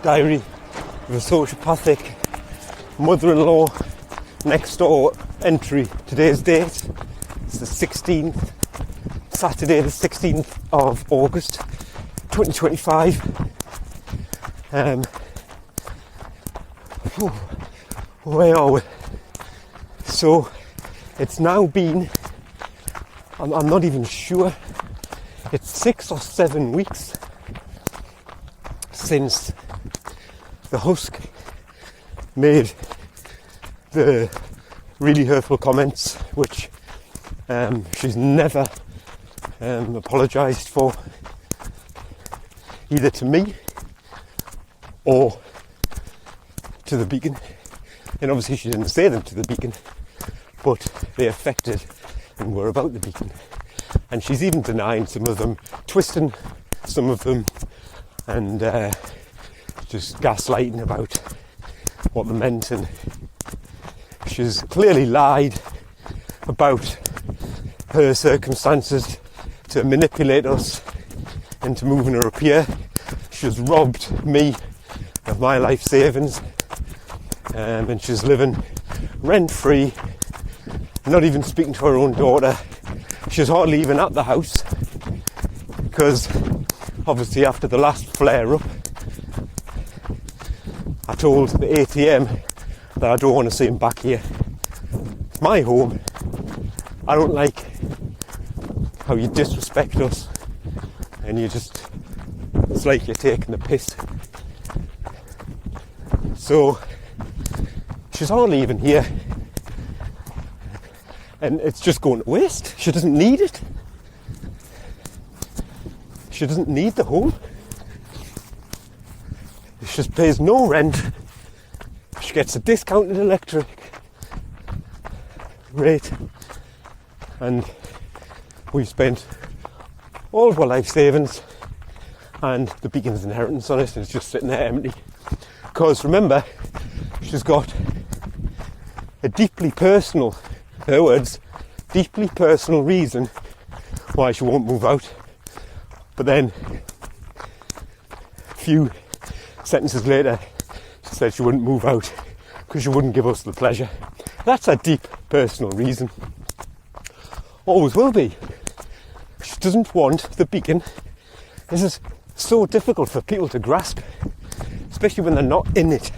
Diary of a Sociopathic Mother-in-Law Next Door entry. Today's date is the 16th, Saturday the 16th of August 2025. Where are we? So it's now been, I'm not even sure, it's 6 or 7 weeks since the husk made the really hurtful comments, which she's never apologised for, either to me or to the Beacon. And obviously she didn't say them to the Beacon, but they affected and were about the Beacon. And she's even denying some of them, twisting some of them, and just gaslighting about what they meant. And she's clearly lied about her circumstances to manipulate us into moving her up here. She's robbed me of my life savings, and she's living rent-free, not even speaking to her own daughter. She's hardly even at the house, because obviously after the last flare-up, I told the ATM that I don't want to see him back here. It's my home. I don't like how you disrespect us, and it's like you're taking the piss. So she's hardly even here, and it's just going to waste. She doesn't need it. She doesn't need the home. She just pays no rent. She gets a discounted electric rate, and we've spent all of our life savings and the Beacon's inheritance on it, and it's just sitting there empty. Because remember, she's got a deeply personal, her words, deeply personal reason why she won't move out. But then, a few sentences later, she said she wouldn't move out because she wouldn't give us the pleasure. That's a deep personal reason. Always will be. She doesn't want the Beacon. This is so difficult for people to grasp, especially when they're not in it.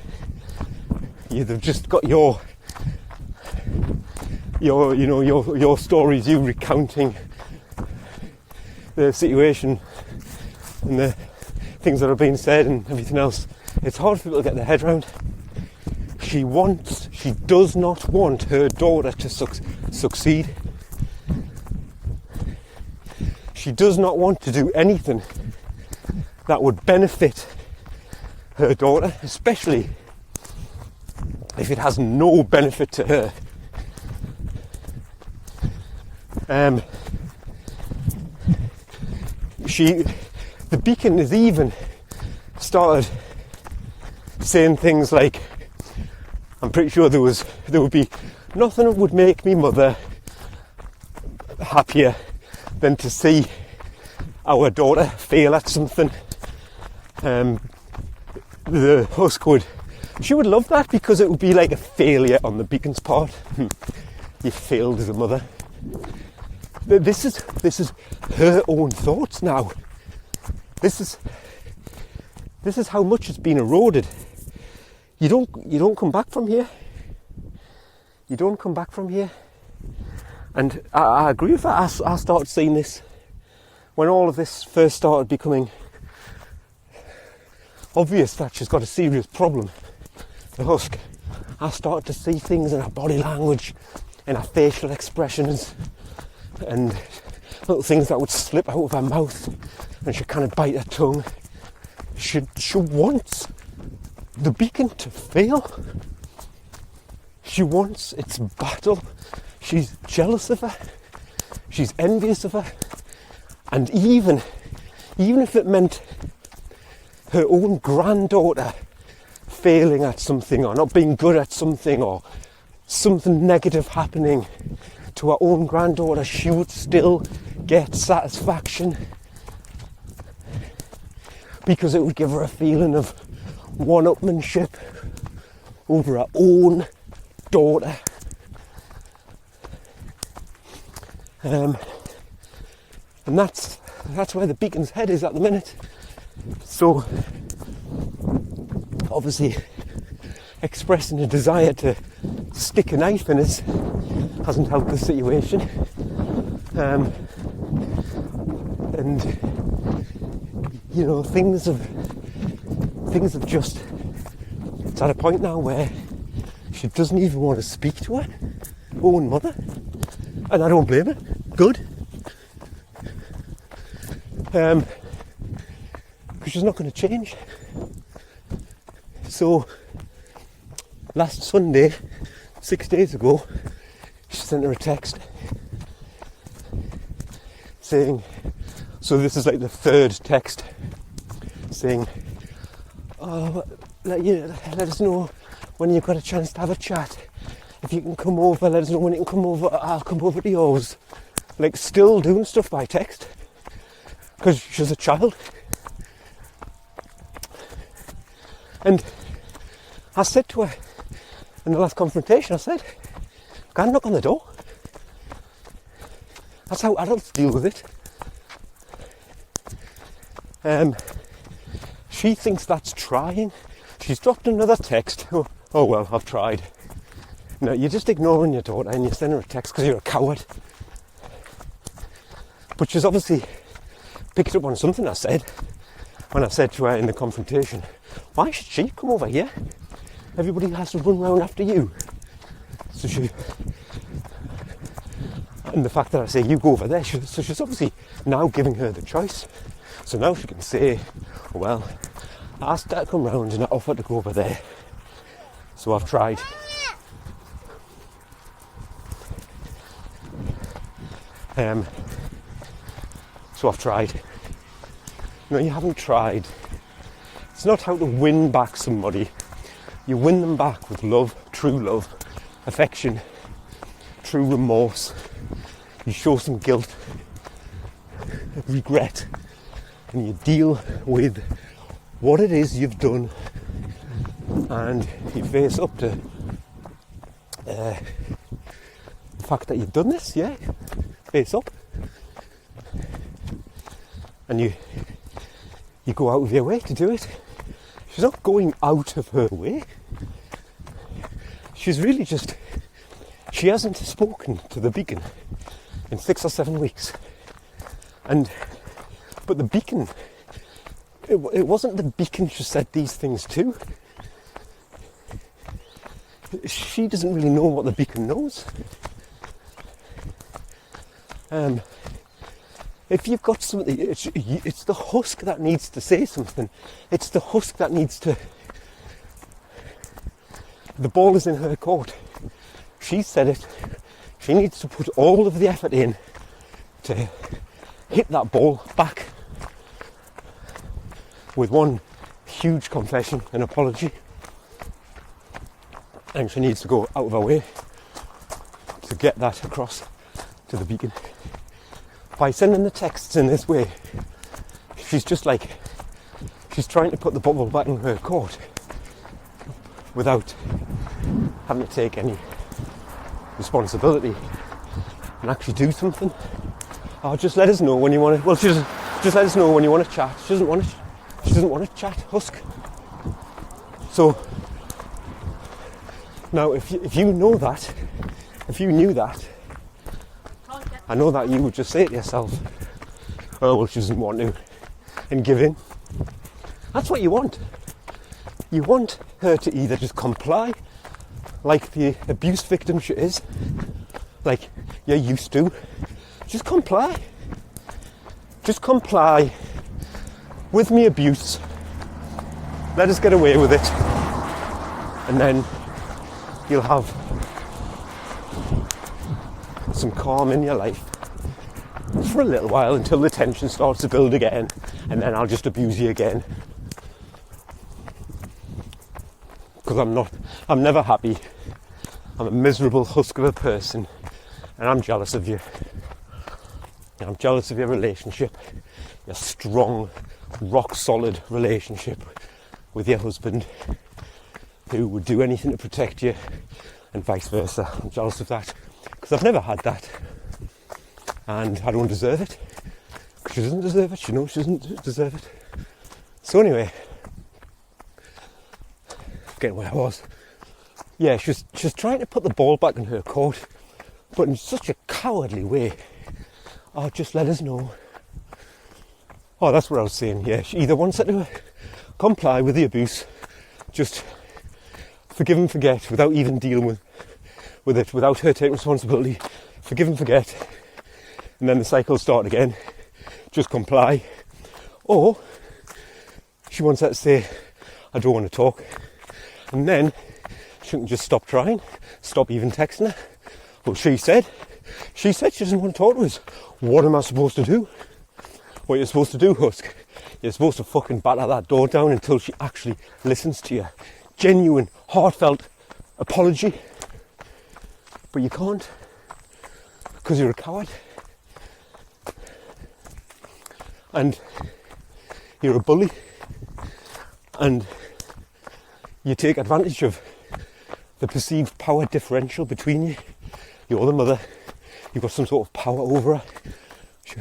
They've just got your stories, you recounting the situation and the things that are being said and everything else. It's hard for people to get their head around. She does not want her daughter to succeed. She does not want to do anything that would benefit her daughter, especially if it has no benefit to her. The Beacon has even started saying things like, I'm pretty sure there would be nothing that would make me mother happier than to see our daughter fail at something. The husk she would love that, because it would be like a failure on the Beacon's part. You failed as a mother. This is her own thoughts now. This is how much it's been eroded. You don't come back from here. You don't come back from here. And I agree with that. I started seeing this when all of this first started becoming obvious that she's got a serious problem. The husk. I started to see things in her body language, in her facial expressions, and little things that would slip out of her mouth, and she'd kind of bite her tongue. She wants the Beacon to fail. She wants its battle. She's jealous of her. She's envious of her. And even if it meant her own granddaughter failing at something, or not being good at something, or something negative happening to her own granddaughter, she would still get satisfaction, because it would give her a feeling of one-upmanship over her own daughter. And that's where the Beacon's head is at the minute. So obviously expressing a desire to stick a knife in us hasn't helped the situation. And you know, things have just, it's at a point now where she doesn't even want to speak to her own mother, and I don't blame her. Good. Because she's not going to change. So last Sunday, 6 days ago, she sent her a text saying, so this is like the third text, saying, oh, let us know when you've got a chance to have a chat. If you can come over, let us know when you can come over. I'll come over to yours. Like, still doing stuff by text because she's a child. And I said to her in the last confrontation, I said, go and knock on the door. That's how adults deal with it. She thinks that's trying. She's dropped another text. Oh well, I've tried. No, you're just ignoring your daughter and you send her a text because you're a coward. But she's obviously picked up on something I said when I said to her in the confrontation, why should she come over here? Everybody has to run round after you. So and the fact that I say you go over there, so she's obviously now giving her the choice. So now she can say, well, I asked her to come round and I offered to go over there. So I've tried. So I've tried. No, you haven't tried. It's not how to win back somebody. You win them back with love, affection, true remorse. You show some guilt, regret, and you deal with what it is you've done, and you face up to the fact that you've done this, yeah? Face up. And you go out of your way to do it. She's not going out of her way. She's really just, she hasn't spoken to the Beacon in 6 or 7 weeks. But the Beacon, it wasn't the Beacon she said these things to. She doesn't really know what the Beacon knows. If you've got something, it's the husk that needs to say something. It's the husk that needs to... The ball is in her court. She said it. She needs to put all of the effort in to hit that ball back with one huge confession and apology. And she needs to go out of her way to get that across to the Beacon. By sending the texts in this way, she's just like, she's trying to put the bubble back in her court without having to take any responsibility and actually do something. Oh, just let us know when you want to. Well, just let us know when you want to chat. She doesn't want to chat. Husk. So now, if you know that, if you knew that, I know that you would just say to yourself, oh, well, she doesn't want to, and give in. That's what you want. You want her to either just comply, like the abuse victim she is, like you're used to. Just comply. Just comply with me abuse. Let us get away with it. And then you'll have some calm in your life for a little while until the tension starts to build again, and then I'll just abuse you again. Because I'm never happy. I'm a miserable husk of a person, and I'm jealous of you. And I'm jealous of your relationship, your strong, rock solid relationship with your husband who would do anything to protect you, and vice versa. I'm jealous of that because I've never had that, and I don't deserve it because she doesn't deserve it. She knows she doesn't deserve it. So anyway, forgetting where I was. Yeah, she's trying to put the ball back in her court, but in such a cowardly way. Oh, just let us know. Oh, that's what I was saying. Yeah, she either wants her to comply with the abuse, just forgive and forget without even dealing with it, without her taking responsibility, forgive and forget, and then the cycle start again, just comply. Or she wants her to say, I don't want to talk, and then she can just stop trying, stop even texting her. Well, she said she doesn't want to talk to us. What am I supposed to do? What you're supposed to do, Husk, you're supposed to fucking batter that door down until she actually listens to you. Genuine, heartfelt apology. But you can't, because you're a coward. And you're a bully. And you take advantage of the perceived power differential between you. You're the mother. You've got some sort of power over her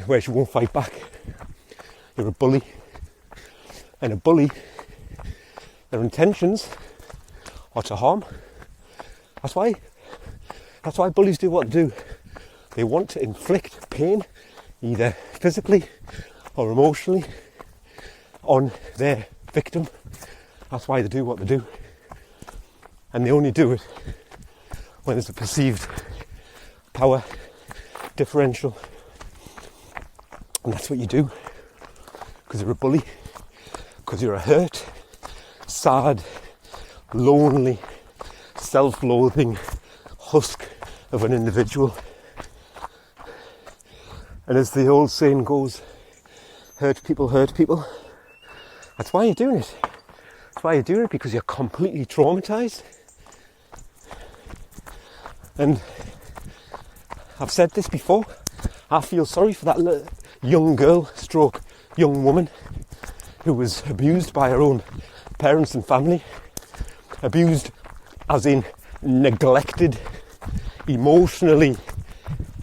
where she won't fight back. You're a bully. And a bully, their intentions are to harm. That's why bullies do what they do. They want to inflict pain, either physically or emotionally, on their victim. That's why they do what they do. And they only do it when there's a perceived power differential. And that's what you do. Because you're a bully. Because you're a hurt, sad, lonely, self-loathing husk of an individual. And as the old saying goes, hurt people hurt people. That's why you're doing it. That's why you're doing it, because you're completely traumatized. And I've said this before, I feel sorry for that young girl stroke young woman who was abused by her own parents and family. Abused as in neglected, emotionally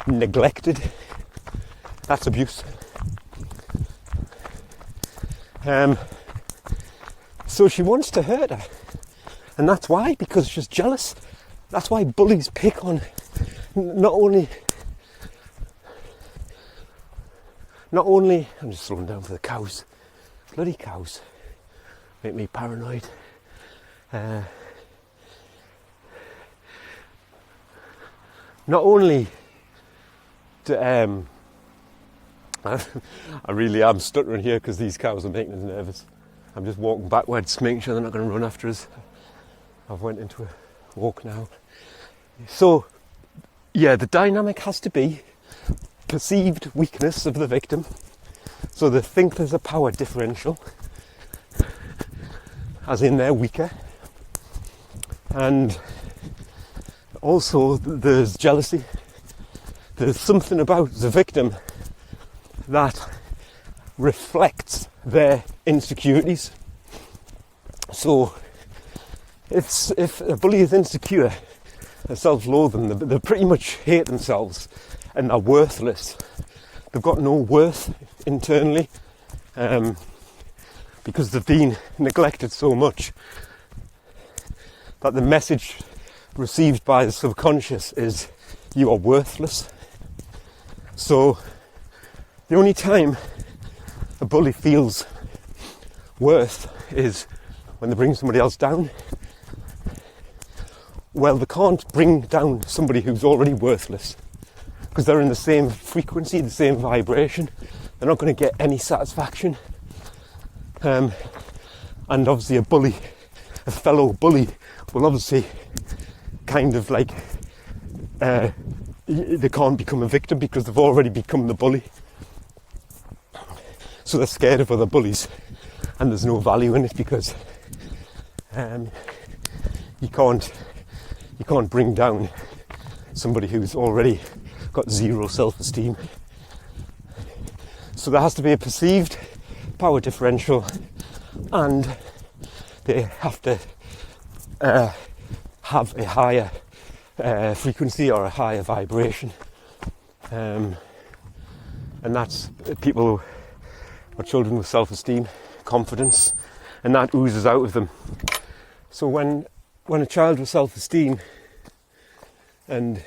neglected. That's abuse. So she wants to hurt her. And that's why, because she's jealous. That's why bullies pick on not only, I'm just slowing down for the cows. Bloody cows. Make me paranoid. Not only do, I really am stuttering here because these cows are making us nervous. I'm just walking backwards, making sure they're not going to run after us. I've went into a walk now. So, yeah, the dynamic has to be perceived weakness of the victim. So they think there's a power differential, as in they're weaker. And also there's jealousy. There's something about the victim that reflects their insecurities. So if a bully is insecure, they're self-loathing, they pretty much hate themselves and are worthless. They've got no worth internally because they've been neglected so much that the message received by the subconscious is you are worthless. So the only time a bully feels worth is when they bring somebody else down. Well, they can't bring down somebody who's already worthless because they're in the same frequency, the same vibration. They're not going to get any satisfaction. And obviously a bully, a fellow bully, will obviously kind of like, they can't become a victim because they've already become the bully. So they're scared of other bullies, and there's no value in it because you can't bring down somebody who's already got zero self-esteem. So there has to be a perceived power differential, and they have to have a higher frequency or a higher vibration. And that's people or children with self-esteem, confidence, and that oozes out of them. So when a child with self-esteem, and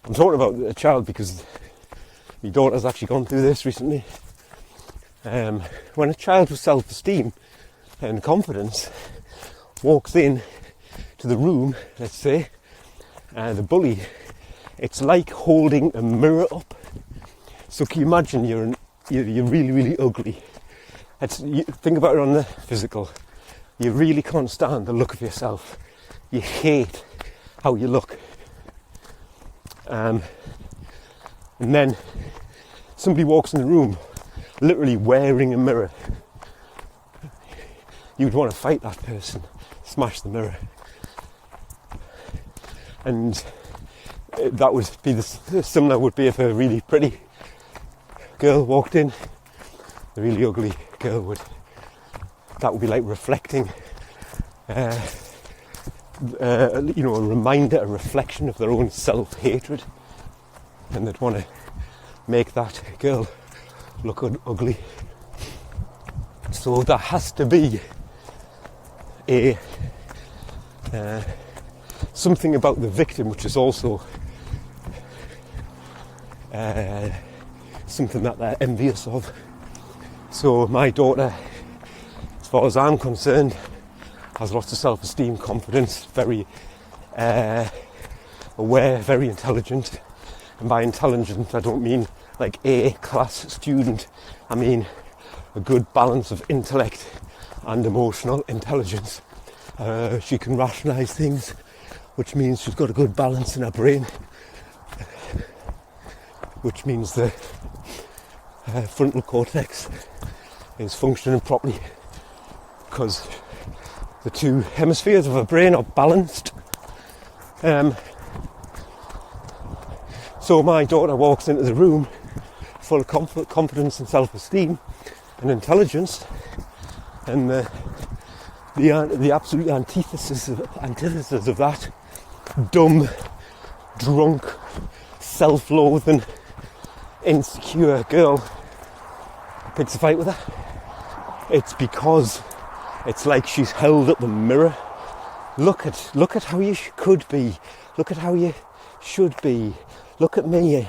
I'm talking about a child because my daughter's actually gone through this recently. When a child with self-esteem and confidence walks in to the room, let's say, the bully, it's like holding a mirror up. So can you imagine you're really, really ugly. Think about it on the physical. You really can't stand the look of yourself. You hate how you look. And then somebody walks in the room literally wearing a mirror. You'd want to fight that person, smash the mirror. And that would be similar would be if a really pretty girl walked in. A really ugly girl that would be like reflecting, a reminder, a reflection of their own self-hatred, and they'd want to make that girl look ugly. So there has to be something about the victim, which is also something that they're envious of. So my daughter, as far as I'm concerned, has lots of self-esteem, confidence, very aware, very intelligent. And by intelligent, I don't mean like A-class student. I mean a good balance of intellect and emotional intelligence. She can rationalise things, which means she's got a good balance in her brain, which means the frontal cortex is functioning properly because the two hemispheres of her brain are balanced. So my daughter walks into the room full of confidence and self-esteem and intelligence, and the absolute antithesis of that, dumb, drunk, self-loathing, insecure girl picks a fight with her. It's because it's like she's held up the mirror. Look at how you could be. Look at how you should be. Look at me.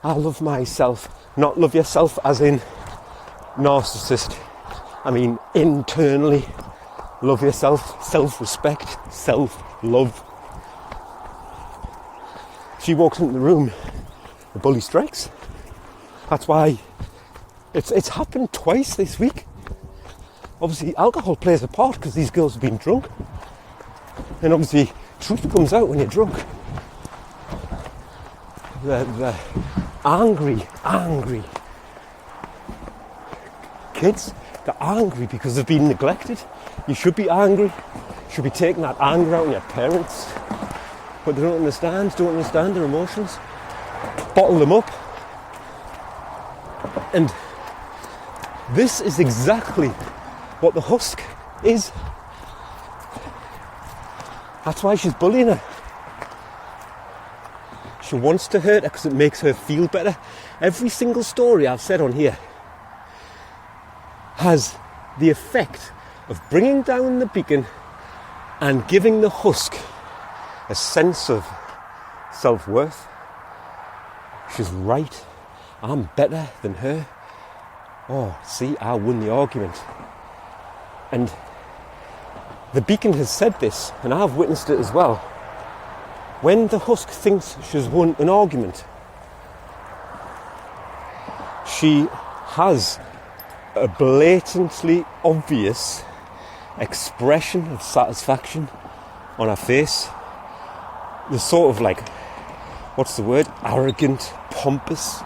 I love myself. Not love yourself as in narcissist. I mean internally. Love yourself. Self-respect. Self-love. She walks into the room. The bully strikes. That's why it's happened twice this week. Obviously alcohol plays a part because these girls have been drunk. And obviously truth comes out when you're drunk. The angry kids, they're angry because they've been neglected. You should be angry. You should be taking that anger out on your parents. But they don't understand their emotions. Bottle them up. And this is exactly what the husk is. That's why she's bullying her. She wants to hurt her because it makes her feel better. Every single story I've said on here has the effect of bringing down the beacon and giving the husk a sense of self-worth. She's right. I'm better than her. Oh, see, I won the argument. And the beacon has said this, and I've witnessed it as well. When the husk thinks she's won an argument, she has a blatantly obvious expression of satisfaction on her face. The sort of like, what's the word? Arrogant, pompous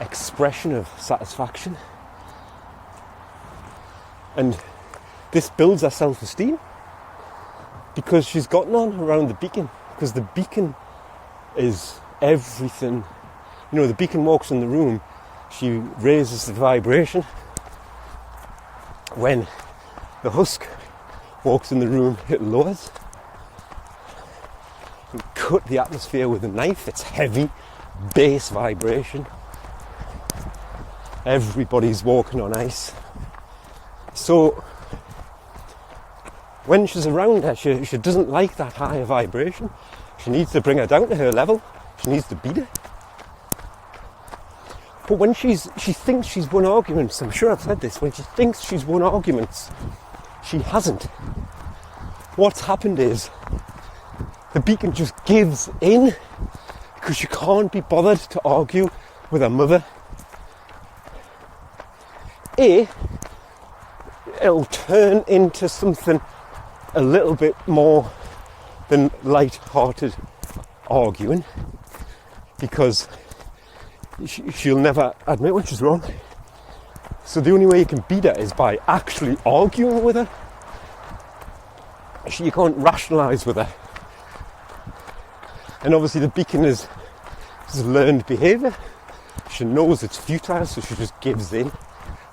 expression of satisfaction. And this builds her self-esteem because she's got none around the beacon. Because the beacon is everything. You know, the beacon walks in the room, she raises the vibration. When The husk walks in the room, it lowers. You cut the atmosphere with a knife, it's heavy, bass vibration. Everybody's walking on ice. So when she's around her, she doesn't like that higher vibration. She needs to bring her down to her level. She needs to beat her. But when she thinks she's won arguments, I'm sure I've said this, when she thinks she's won arguments, she hasn't. What's happened is the beacon just gives in because she can't be bothered to argue with her mother. It'll turn into something a little bit more than light-hearted arguing, because she'll never admit when she's wrong. So the only way you can beat her is by actually arguing with her. You can't rationalise with her. And obviously the beacon is learned behaviour. She knows it's futile, so she just gives in.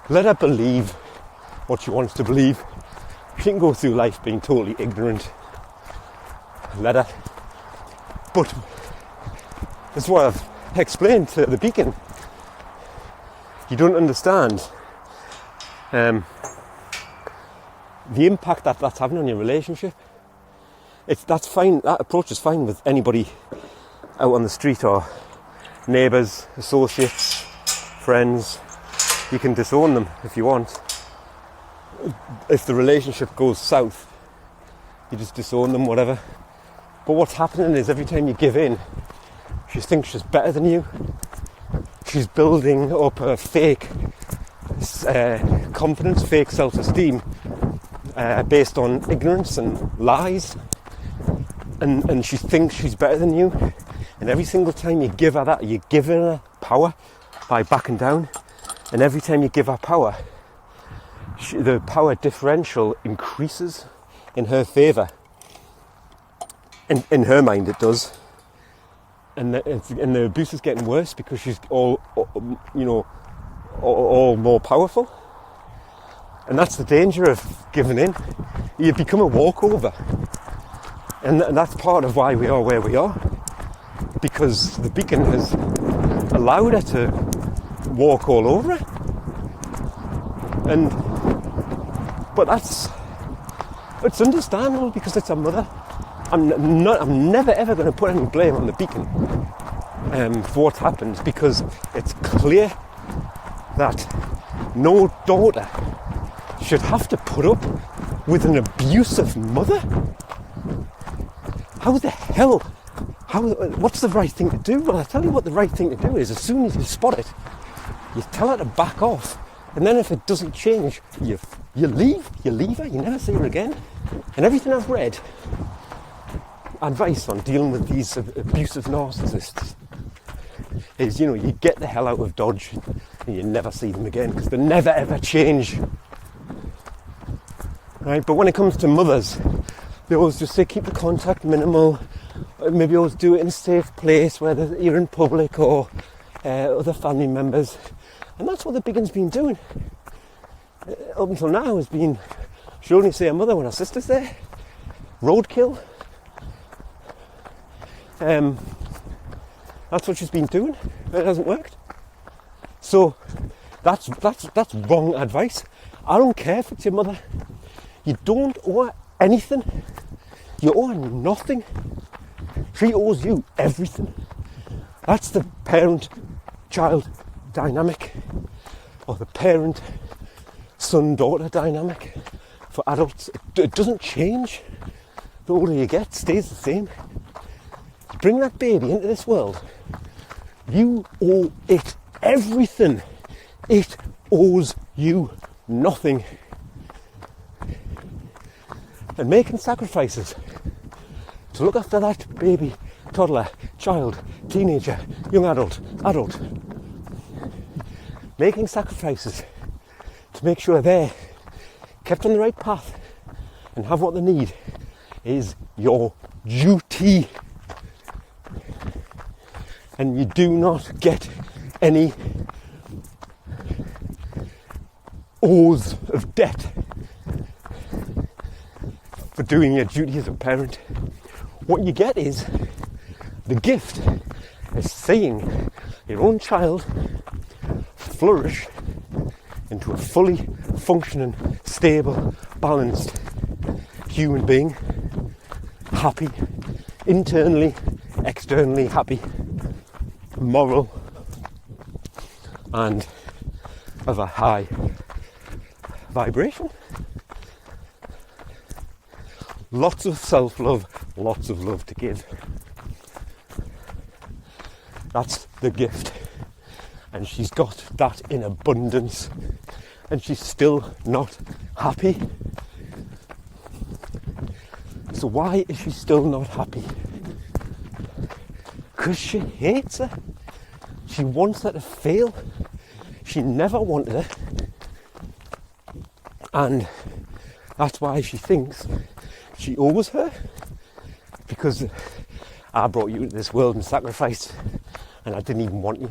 Let her believe what she wants to believe. She can go through life being totally ignorant. Let her. But that's what I've explained to the beacon. You don't understand the impact that's having on your relationship. That's fine. That approach is fine with anybody out on the street or neighbours, associates, friends. You can disown them if you want. If the relationship goes south, you just disown them, whatever. But what's happening is every time you give in, she thinks she's better than you. She's building up a fake confidence, fake self-esteem based on ignorance and lies. And she thinks she's better than you. And every single time you give her that, you're giving her power by backing down. And every time you give her power, the power differential increases in her favour. In her mind it does. And the abuse is getting worse because she's all more powerful. And that's the danger of giving in. You become a walkover. And that's part of why we are where we are. Because the beacon has allowed her to walk all over it. But it's understandable because it's her mother. I'm never ever going to put any blame on the beacon for what's happened, because it's clear that no daughter should have to put up with an abusive mother. How the hell? What's the right thing to do? Well, I'll tell you what the right thing to do is. As soon as you spot it, you tell her to back off. And then if it doesn't change, you leave her, you never see her again. And everything I've read, advice on dealing with these abusive narcissists, is, you get the hell out of Dodge and you never see them again, because they never ever change. Right? But when it comes to mothers, they always just say keep the contact minimal, maybe always do it in a safe place where you're in public or other family members. And that's what the beacon's been doing. Up until now has been, she'll only say her mother when her sister's there. Roadkill. That's what she's been doing. It hasn't worked. So that's wrong advice. I don't care if it's your mother. You don't owe her anything. You owe her nothing. She owes you everything. That's the parent-child dynamic, or the parent-son-daughter dynamic for adults. It doesn't change. The older you get, it stays the same. You bring that baby into this world, you owe it everything. It owes you nothing. And making sacrifices to look after that baby, toddler, child, teenager, young adult, making sacrifices to make sure they're kept on the right path and have what they need is your duty. And you do not get any oaths of debt for doing your duty as a parent. What you get is the gift of seeing your own child flourish into a fully functioning, stable, balanced human being, happy, internally, externally happy, moral, and of a high vibration. Lots of self-love, lots of love to give. That's the gift. And she's got that in abundance. And she's still not happy. So why is she still not happy? Because she hates her. She wants her to fail. She never wanted her. And that's why she thinks she owes her. Because I brought you into this world in sacrifice and I didn't even want you.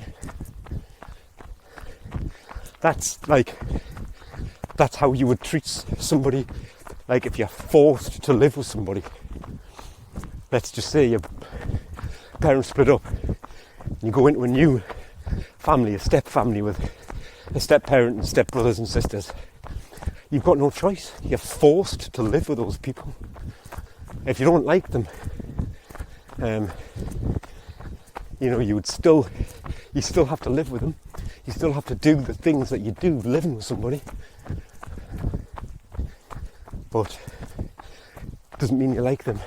That's how you would treat somebody. Like if you're forced to live with somebody. Let's just say your parents split up and you go into a new family, a step family with a step parent and step brothers and sisters. You've got no choice. You're forced to live with those people. If you don't like them, you still have to live with them. You still have to do the things that you do living with somebody. But it doesn't mean you like them.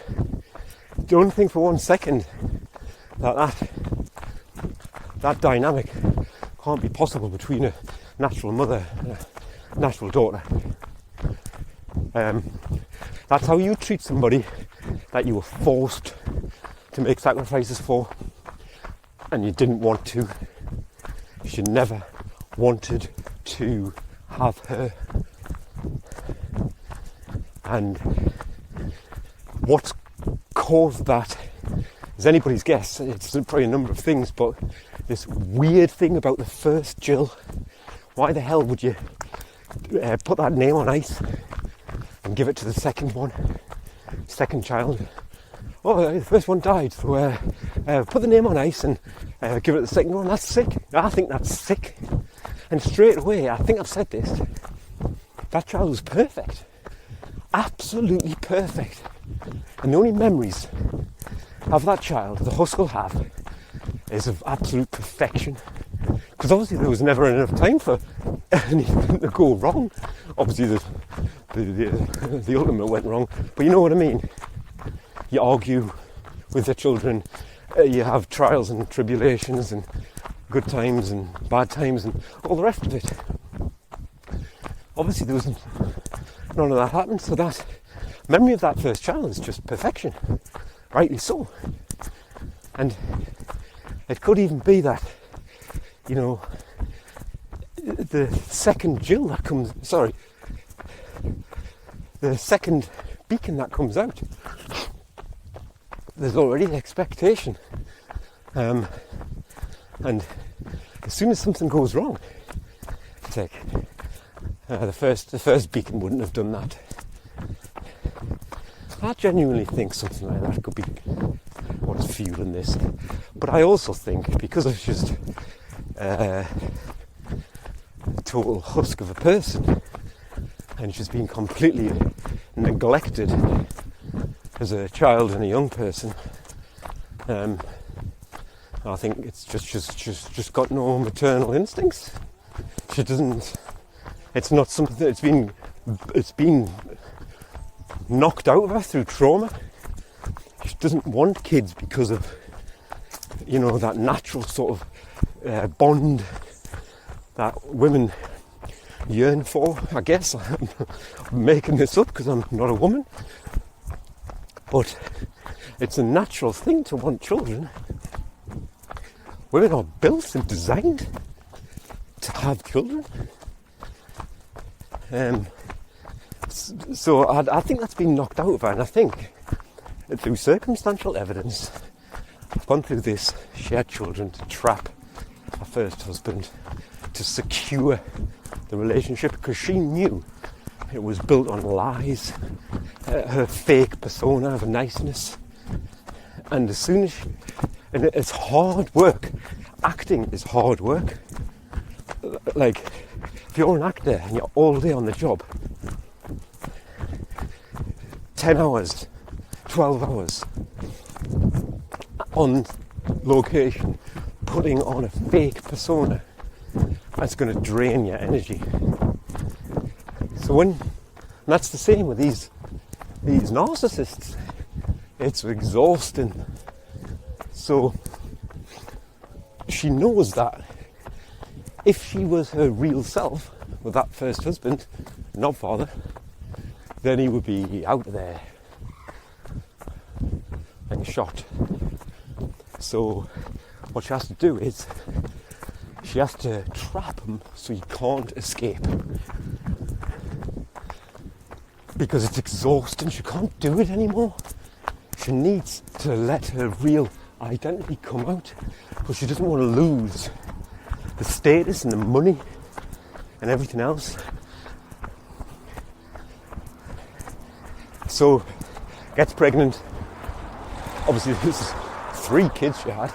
Don't think for one second that dynamic can't be possible between a natural mother and a natural daughter. That's how you treat somebody that you were forced to make sacrifices for and you didn't want to. You never wanted to have her. And what's caused that is anybody's guess. It's probably a number of things, but this weird thing about the first Jill. Why the hell would you put that name on ice and give it to the second child? Oh, the first one died, so put the name on ice and give it to the second one. That's sick. I think that's sick. And straight away, I think I've said this, that child was perfect. Absolutely perfect. And the only memories of that child the Husk will have is of absolute perfection. Because obviously there was never enough time for anything to go wrong. Obviously the ultimate went wrong, but you know what I mean. You argue with your children, you have trials and tribulations and good times and bad times and all the rest of it. Obviously there was none of that happened, so that memory of that first child is just perfection, rightly so. And it could even be that, the second Jill that comes, the second beacon that comes out, there's already an expectation. And as soon as something goes wrong, it's like, the first beacon wouldn't have done that. I genuinely think something like that could be what's fueling this. But I also think, because of just a total husk of a person, and she's been completely neglected as a child and a young person, I think it's just got no maternal instincts. She doesn't. It's not something that it's been knocked out of her through trauma. She doesn't want kids because of, that natural sort of bond that women yearn for. I guess I'm making this up because I'm not a woman, but it's a natural thing to want children. Women are built and designed to have children. So I think that's been knocked out of her, and I think that through circumstantial evidence, I've gone through this. She had children to trap her first husband, to secure the relationship, because she knew It was built on lies, her fake persona of niceness. And as soon as and it's hard work. Acting is hard work. Like, if you're an actor and you're all day on the job, 10 hours, 12 hours on location, putting on a fake persona, that's going to drain your energy. So that's the same with these narcissists. It's exhausting. So she knows that if she was her real self with that first husband, not father, then he would be out there and shot. So what she has to do is she has to trap him so he can't escape. Because it's exhausting, she can't do it anymore. She needs to let her real identity come out, but she doesn't want to lose the status and the money and everything else. So gets pregnant. Obviously this is 3 kids she had.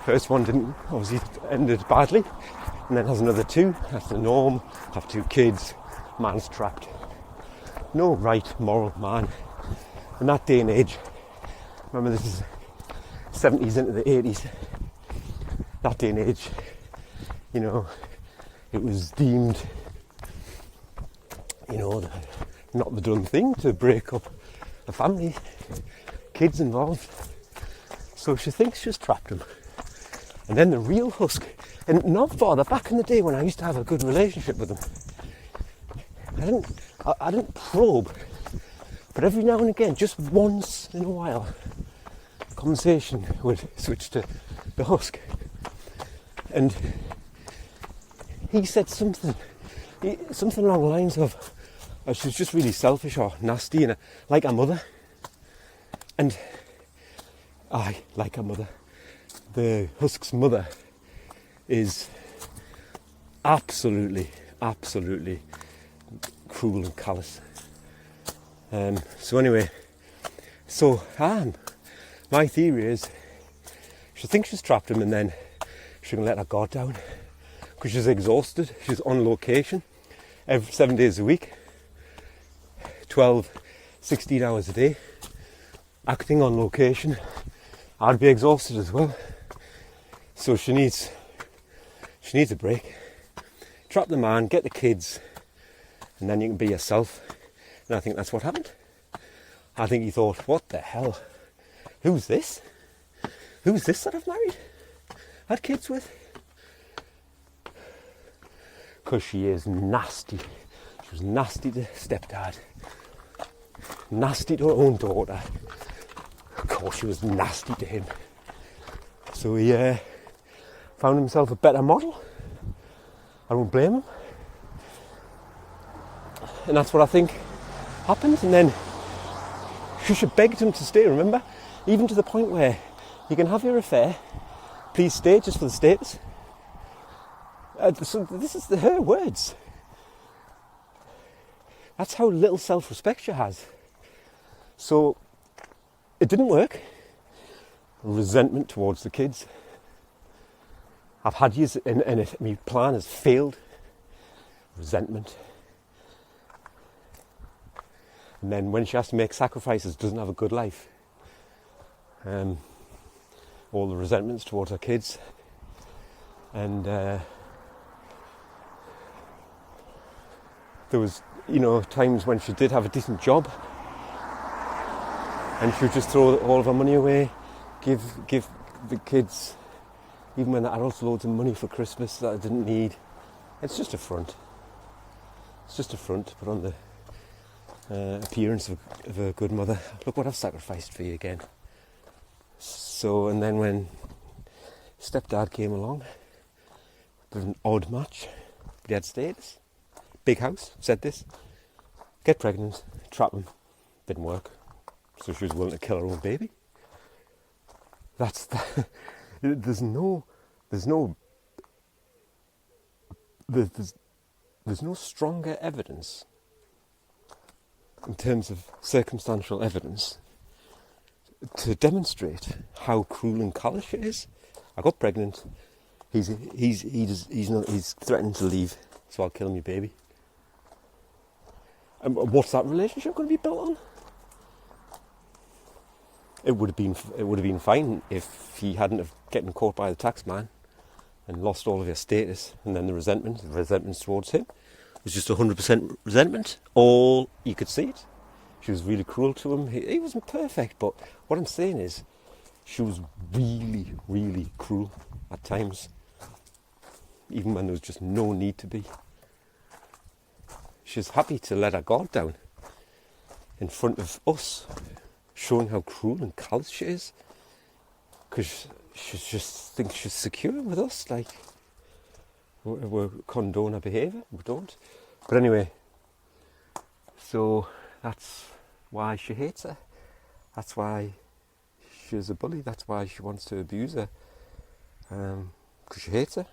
First one didn't, obviously ended badly, and then has another 2. That's the norm. Have 2 kids, man's trapped. No right moral man in that day and age. Remember, this is 70s into the 80s. That day and age, you know, it was deemed, you know, not the done thing to break up a family, kids involved. So she thinks she's trapped him. And then the real husk, and not father, back in the day when I used to have a good relationship with him, I didn't probe, but every now and again, just once in a while, the conversation would switch to the husk. And he said something along the lines of, she was just really selfish or nasty, and like her mother. And like her mother. The husk's mother is absolutely cruel and callous. So anyway, my theory is she thinks she's trapped him, and then she can let her guard down because she's exhausted. She's on location every 7 days a week, 12, 16 hours a day, acting on location. I'd be exhausted as well. So she needs a break. Trap the man, get the kids, and then you can be yourself. And I think that's what happened. I think he thought, what the hell? Who's this? Who's this that I've married? Had kids with? Because she is nasty. She was nasty to stepdad. Nasty to her own daughter. Of course she was nasty to him. So he found himself a better model. I don't blame him. And that's what I think happened. And then she begged him to stay, remember? Even to the point where you can have your affair, please stay just for the status. So this is her words. That's how little self-respect she has. So it didn't work. Resentment towards the kids. I've had years, and my plan has failed. Resentment. And then when she has to make sacrifices, doesn't have a good life. All the resentments towards her kids. And there was, times when she did have a decent job, and she would just throw all of her money away, give the kids, even when the adults, loads of money for Christmas that I didn't need. It's just a front. It's just a front to put on the appearance of a good mother. Look what I've sacrificed for you again. So, and then when stepdad came along, there's an odd match. But he had status, big house, said this, get pregnant, trap him. Didn't work. So she was willing to kill her own baby. There's no stronger evidence in terms of circumstantial evidence to demonstrate how cruel and callous she is. I got pregnant. He's threatening to leave, so I'll kill him, your baby. And what's that relationship going to be built on? It would have been fine if he hadn't have gotten caught by the tax man and lost all of his status, and then the resentment towards him was just 100% resentment. All you could see it. She was really cruel to him. He wasn't perfect, but what I'm saying is, she was really, really cruel at times, even when there was just no need to be. She's happy to let her guard down in front of us, showing how cruel and callous she is, because she just thinks she's secure with us, like we condone her behaviour. We don't. But anyway, so that's why she hates her. That's why she's a bully. That's why she wants to abuse her, because she hates her.